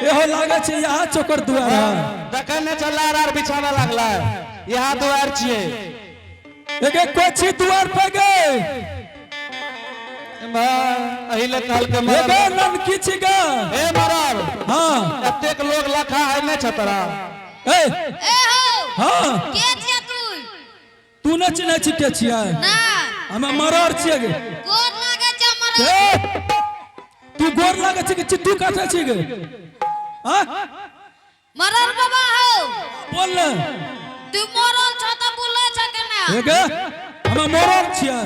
एहो लागे छे यहाँ चोकर दुआर है देखने ने चला आर बिछाना लागला यहाँ दुआर छिए एके कोची दुआर पे गए अहिले काल के एके नन किछि गा ए मरर हां एतेक लोग लखा है ने छतरा ए हो हां के छिया तू न चिन्ह छी के छिया ना हम मरर छिए गे गोर लागे छ मरर तू गोर लागे छी कि चिट्टू काटे छी गे हां मरर बाबा हो बोल ना तू मरल छ त बोले छ केना एगे हम मरल छिया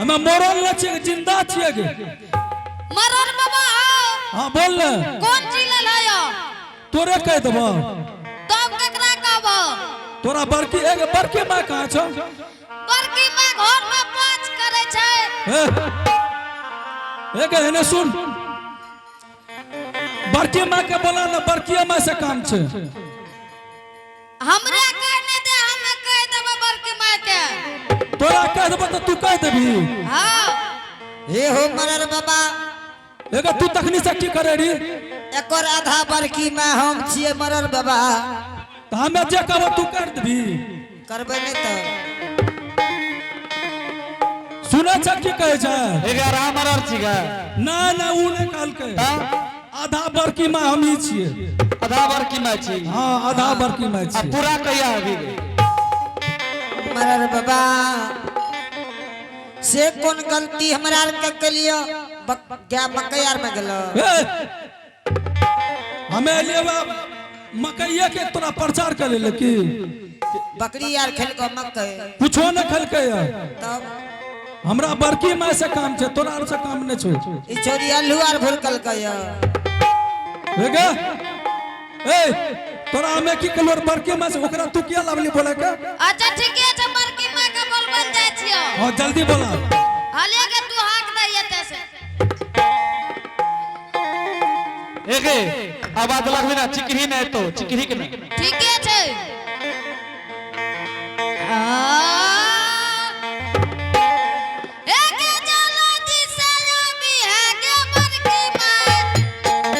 हम मरल न छी जिंदा छिए गे मरर बाबा हो हां बोल ना कौन जिला लायो तोरे कह देबो तब केकरा कहबो तोरा बड़की एगे बड़की मां कहां छ बड़की मां घर में पाँच करे छै एगे एने सुन बड़की मां के बोला ना बड़की मां से काम छे हमरे कहने दे हमें कह देबो बड़की मां के तोरा कह देबो त तू कह देबी हां हे हो मरर बाबा एगे तू तखनी से की करे री एकर आधा बड़की में हम छिए मरर बाबा त हमें जे कहबो तू कर देबी करबे नहीं तो सुने छ की कहे छ एगे राम मरर छिगा ना ना उ ने काल के आधा बड़की मां हम ही छिए आधा बार की मैं छी हां आधा बड़की मां अब छिए पूरा कहिया अभी मरर बाबा से कौन गलती हमरा आर के कलियो क्या मकई आर में गेलो हमें लेवा मकईया के तोरा प्रचार करे ले की बकरी यार खेल को मकई कुछो न खलके तब हमरा बड़की मां से काम छे तोरा से काम न छो ई छोरी आलू आर भुलकल कय हेगे ए तोरा हमें की कलोर बड़की मां से ओकरा तू किया लावली बोले के अच्छा ठीक है छ बड़की मां के बोलबल जाय छियो हां जल्दी बोला हाले के तू हाक दे एते से एगे आवाज लगबे ना चिकरी नहीं तो चिकरी के नहीं ठीक है छै एके चलो दिशा भी है के बड़की मां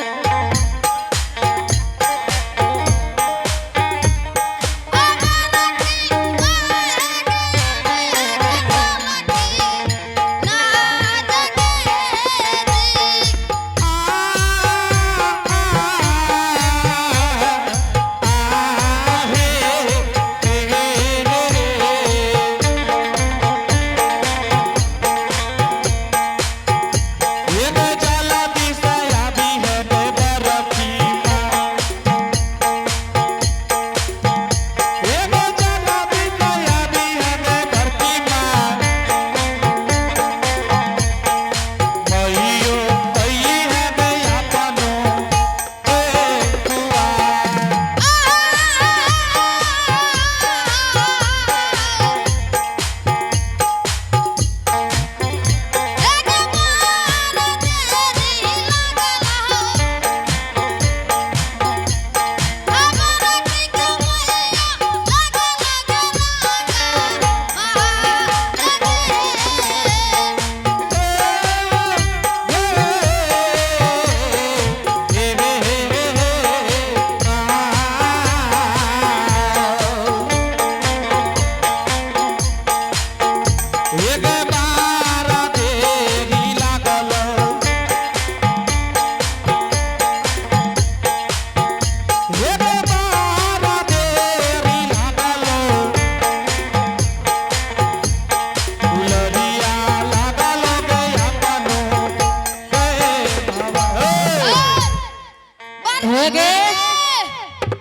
हेगे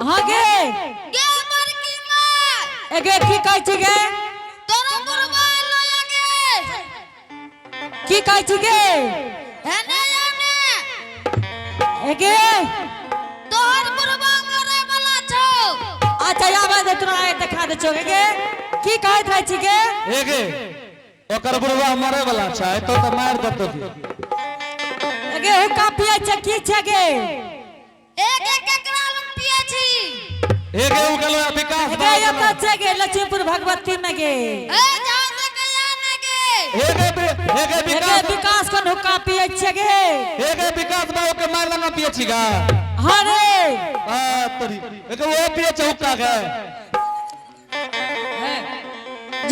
हागे के बड़की मां एगे की कहै छी गे तोरा बुरबा लो लगे की कहै छी गे हेने हेने एगे तोहर बुरबा मरे वाला छौ अच्छा आबे दे तोरा आए देखा दे छो गे की कहैत रहै छी गे एगे ओकर बुढ़वा मरे वाला छै तो मार दतो एगे हुक्का पियै छै की छै गे एक एक केकरा लग पिए छी एगे उ गेलो विकास एगे ये त छै गे लक्ष्मीपुर भगवती में गे ए जान से कहिया ने गे एगे एगे विकास विकास कोन हुक्का पियै छै गे एगे विकास बा ओके मार लंगा पिए छिगा हाँ रे तोरी एक वो पिए चौका गए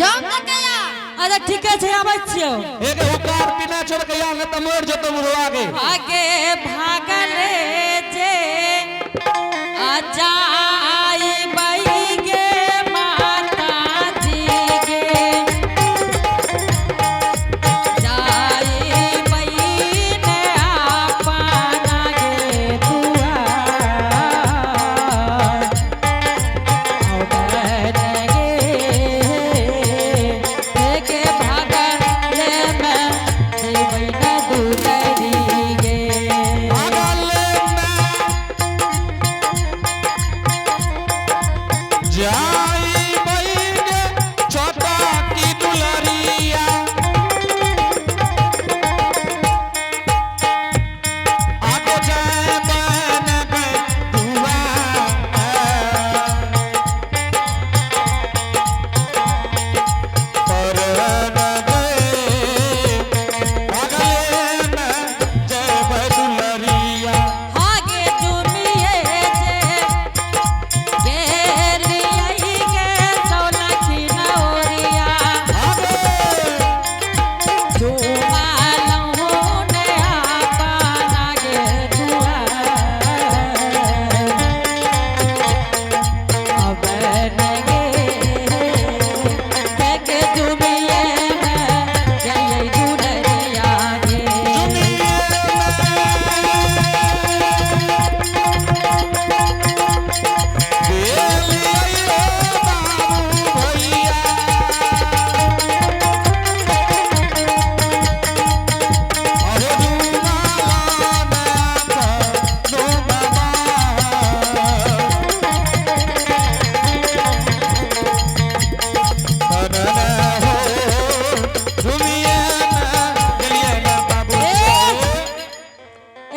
जाम तक गया अरे ठीक है आबै छियो एक हुकार पीना छोड़ के यहाँ न तमोर जो तुम आगे आगे भागले जे आजाई बाई गे माता जी गे जाई बाई ने आपना गे दुआ के भागले में देवई न दुलरी गे जाई बहिने छोटा की दुलरिया आगे जाए बन गए दुआ पर न गए अगले में जय दुलरिया आगे दुनिये जे गेरी आई गे सौलखी नौरिया जुमालहु ने आपना गे दुआ अब न गे दुनिये में जय दुलरिया गे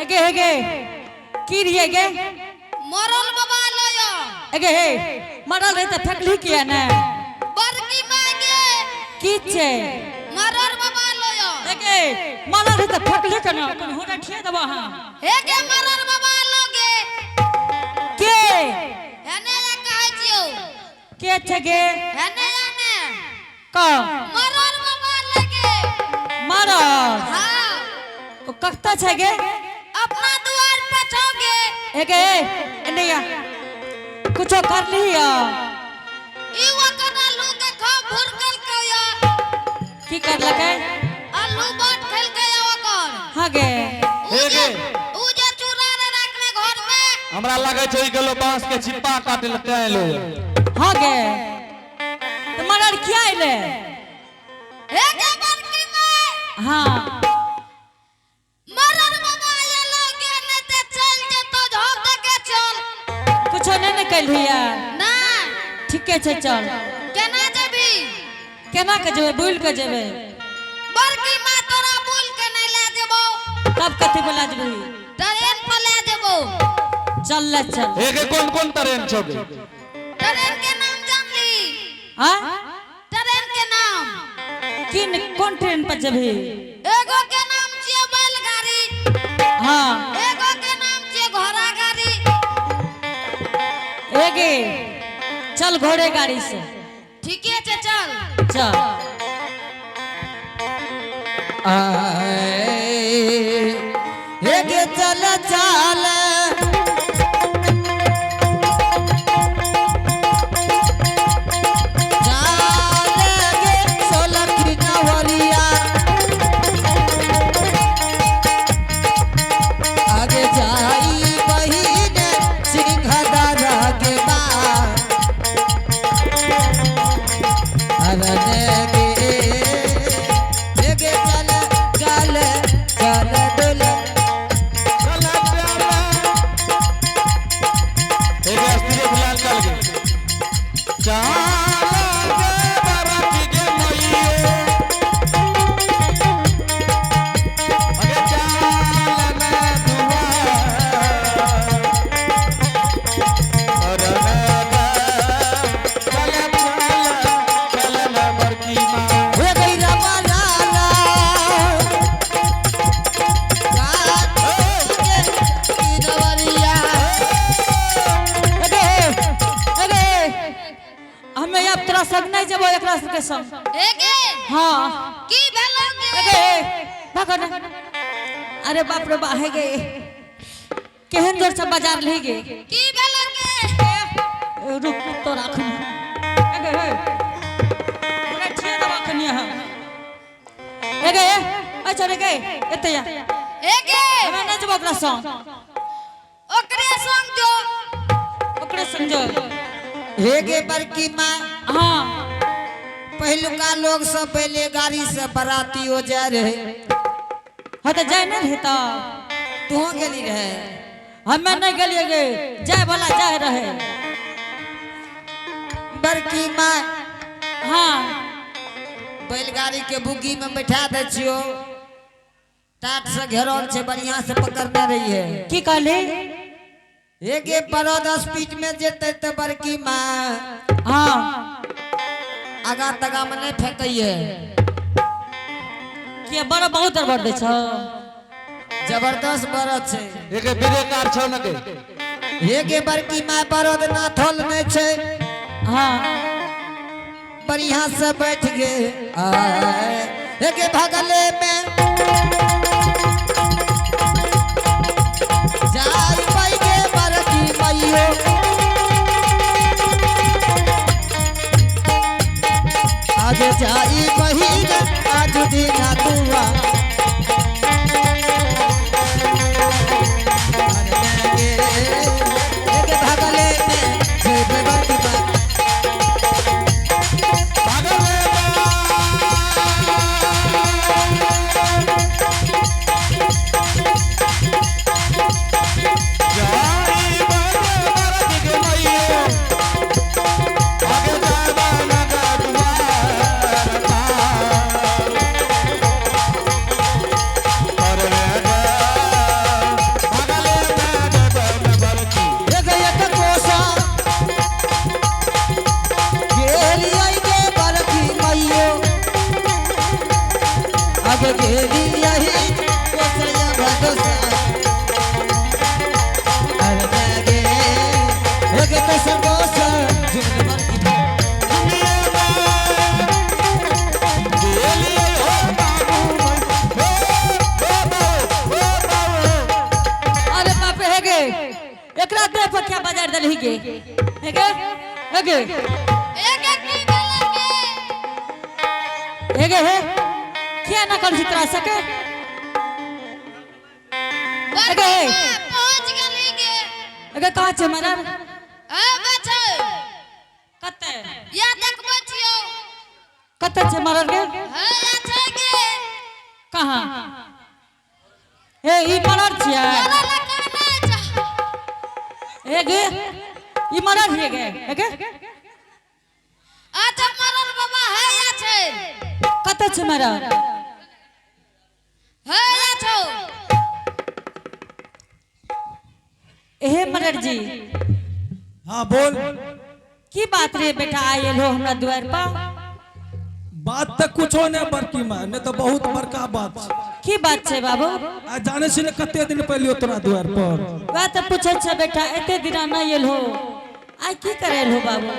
एगे हेगे की रिए गे मरल बाबा लयो एगे हे मरल रहे त फेकली किया ने बड़की मांगे की छे मरल बाबा लयो एगे मरल रहे त फेकली कना कोन होटा ठिया दबा हां हे के मरल बाबा लोगे के हने या कहै छियो के छे गे हने याने का मरल बाबा लगे मरल हां ओ कखता छे गे अपना द्वार पर जाओगे एगे एनिया कुछो कर लिया ई वकना लोगे खा भुरकल कया की कर लगे आलू बाट खेल गया वकर हां गे हेगे उजे चूरा रे रखने घर में हमरा लगे छै ई गेलो बांस के छिप्पा काटे ले तै लोग हां गे तो मरल किया आइले हे के बड़की में हां मरल बाबा ये लोगे ने ते चल जे तो झोक दे के चल कुछो नहीं कहलिया ना ठीके छे चल केना जेबी केना के जेबे बुल के जेबे बड़की मां तोरा बोल के नहीं ले जेबो तब कथि बोला जेबे ट्रेन पर ले जेबो चल ले चल हेगे कौन कौन ट्रेन छबे ट्रेन के नाम जान ली हां ट्रेन के नाम किन कौन ट्रेन पर जेबे एगो के नाम छिए बैलगाड़ी हां एगो के नाम छिए घोड़ा गाड़ी एगे चल घोड़े गाड़ी से ठीके छे चल चल हेगे चल चल गे सोलखी नवरिया आगे जाई बहिने सिंहदारा के बार अरने गे चल चल एकरा के संग। एके हां की भेलोगे एगे भागो ना। अरे बाप रे बा है गे केहन जोर से बाजार ले गे। की भेलोगे रुक तो राख एगे हे बड़ा छिया दवा कनिया है एगे आ चले गए एते या एके हमें न जब ओकरा संग ओकरे संग जो ओकरे समझो। हे गे बड़की माँ हां पहलुका लोग सब पहले गाड़ी से बराती हो जा रहे। हाँ तो जाए नहीं रहता तू गेली रहे हमें नहीं गलिए गे जाए भला जाए रहे। बड़की माँ हाँ बैलगाड़ी के बुग्गी में बैठा दे छियो टाट से घेरल छे बढ़िया से पकड़ने रही है। की कहले हे गे बड़ोद स्पीड में जेते तो बड़की माँ हाँ आगा तगा में नहीं फेंकइए कि बड़ा बहुत दरबार दे छ जबरदस्त बरद छे। एके बिरेकार छौ न के हे गे बड़की माँ बरद ना थल नहीं छे हाँ बढ़िया से बैठ गे हे गे भगले में जाई पाई गे बड़की माइयो आगे जाई बहिन आज दिन दुआ भगले में जेबे बड़की माँ एकरा दे पर क्या बाजार दलही गे एगे एगे एके की भेलोगे एगे हे क्या ना कर चित्रा सके बड़की एगे माँ पहुंच गेली गे एगे कहां छे मरा आ बचे कते या देखबो छियो कते छे मरल गे है या छै गे कहां ए ई मरल छिया चला लगाना जा एगे ई मरल हिए गे एगे अच्छा मरल बाबा है या छै कते छे मरल है या छौ एहे मरल जी हाँ बोल की बात रे बेटा आयल हो हमरा द्वार पर बात तो कुछो नहीं बड़की माँ ने तो बहुत बड़का बात छे। की बात छे बाबू आ जाने से ने कते दिन पहले तोरा द्वार पर वा तो पूछे छे बेटा एते दिना न आयल हो आई की करेल हो बाबू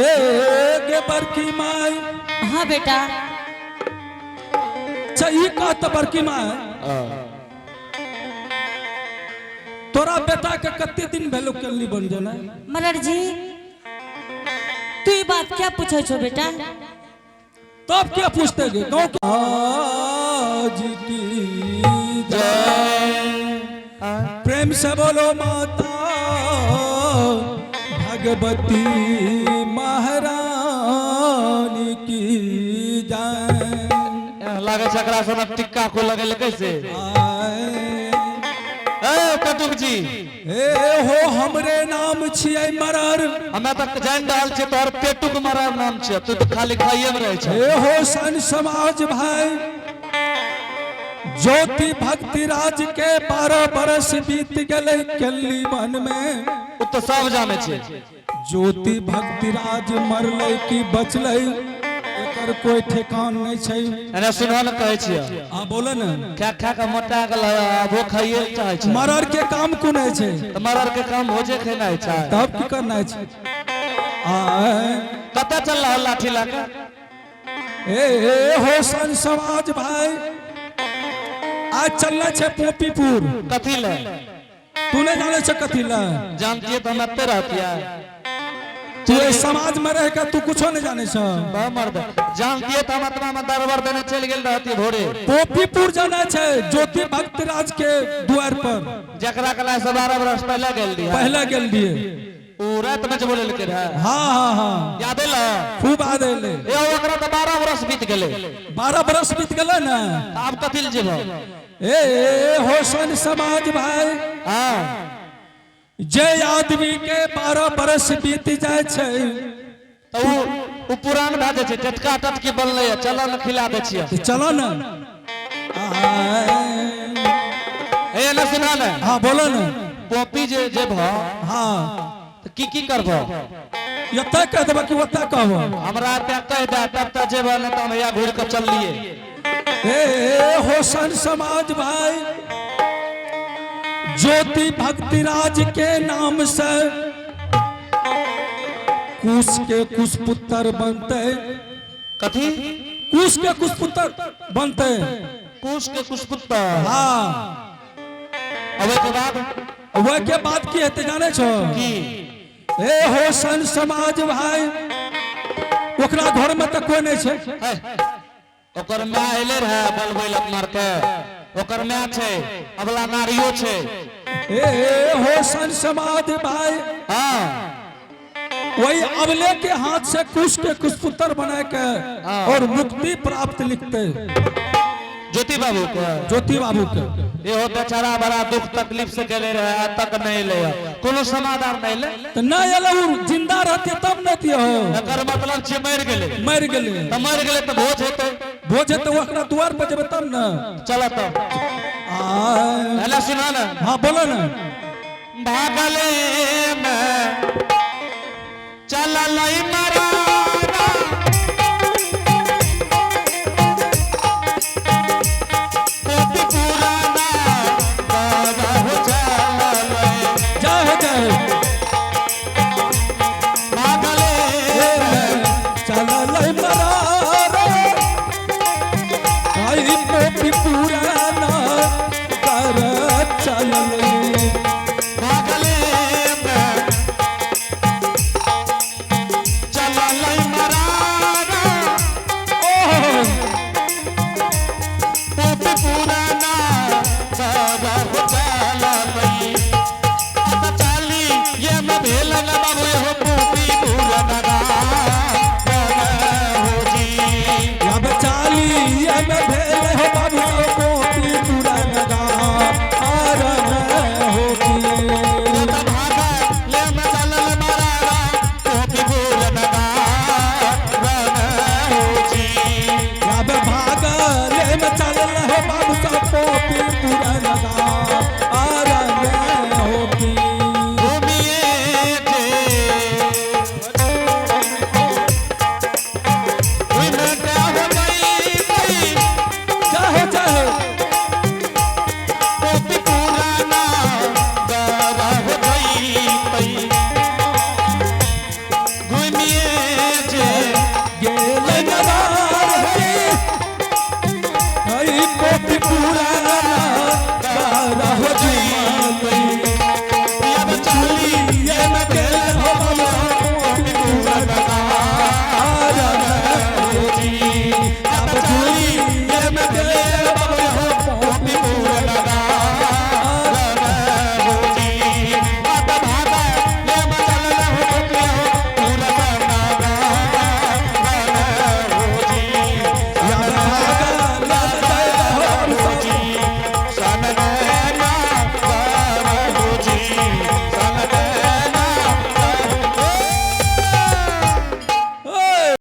ए गे बड़की माँ हाँ बेटा चाहिए का तो बड़की माँ तोरा बेटा के कते दिन भेलो केली बन जाना मलर जी तू ये बात क्या पूछे छो बेटा तब क्या पूछते गे गाँव के आज की जय प्रेम से बोलो माता भगवती महारानी की जय लागे छकरा सोना टिक्का को लगे कैसे ए कटुक जी ए हो हमरे नाम छियै मरर हमें तक जान डाल छे तोर पेटुक मरार नाम छे तू तो खाली खाइए में रहे छे ए हो सन समाज भाई ज्योति भक्ति राज के 12 बरस बीत गए केली मन में उ तो सब जाने छे ज्योति भक्ति राज मरले की बचले एकर कोई ठेकान नहीं छै एने सुनो न कहै छियै हां बोले न खा खा के मोटा गेल वो खाइए चाहे छे मरर के काम कोने छै तुम्हारा के काम हो जे खेना छै तब की करना छै आए कता चल रहा लाठी लाके ए होसन समाज भाई आज चलना छे पोपीपुर कथी ले तू नहीं जाने छे कथी ला जानती है तो हम अत्ते रहती है तू ए समाज में रह के तू कुछो नहीं जाने छे बा मर्द जानती है तो हम अत्मा में दरबार देने चल गेल रहती है भोरे पोपीपुर जाना छे ज्योति भक्त राज के द्वार पर जकरा कला से 12 वर्ष पहले गेल दिया पहले गेल दिए उ रात में बोले लेके रहा हाँ हाँ हाँ याद है ला खूब आ गए ए ओकरा तो 12 वर्ष बीत गेले 12 बरस बीत गए ना अब कथी ले जेबो ए होसन समाज भाई हां जे आदमी के 12 बरस बीत जाए छे तो उ पुरान भए जाय छै टटका टटकी बनले चलो न खिला दे छियै तो चलो ना ए न सुना न हाँ बोलो ना पोपी जे जेबो हाँ तो की करबो यत्ता कह देबा कि ओत्ता कहबो हमरा पे कह दे तब तक जेबो न त हम या घुर के चल लिए ए होसन समाज भाई ज्योति भक्ति राज के नाम से कुश के कुशपुत्र बनते कथी कुश के कुशपुत्र बनते कुश के कुछ पुत्र हाँ अब के बाद वह के बात की हेते जाने छो की ए होसन समाज भाई ओकरा घर में तो कोई नहीं छे है ओकर मां एले रहे बलबैल मार के ओकर मां छै अबला नारियो छै ए होसन समाज भाई हां वही अबले के हाथ से कुश के कुशपुत्र बना के और मुक्ति प्राप्त लिखते ज्योति बाबू के ज्योति बाबू के ये हो बेचारा बड़ा दुख तकलीफ से गेले रहे आज तक नहीं ले कोनो समाधान नहीं ले तो ना एलो जिंदा रहते तब न दियो एकर मतलब छै मर गेले मर गेले तो भोज हेतै भोज तो ओकरा द्वार पर जेबे तब न चलो तो हेलो सुना ना हाँ बोलो ना भागले में चललई मरारा पोपी पुराना बाबा हो चललई जय जय भागले चललै मरारा आई पोपी पुराना कर चललै भागले में चललई मरारा पोपी पुराना बाबा हो चललई पता चली ये में भेलन बाबू हो पोपी पुराना हो जी अब चाली अब भेल हो बाबू पोपी पुराना आरन होगी भागा ले में चलल मरारा पोपी पुराना रन हो जी अब भागले में चलल हो बाबू पोपी पुराना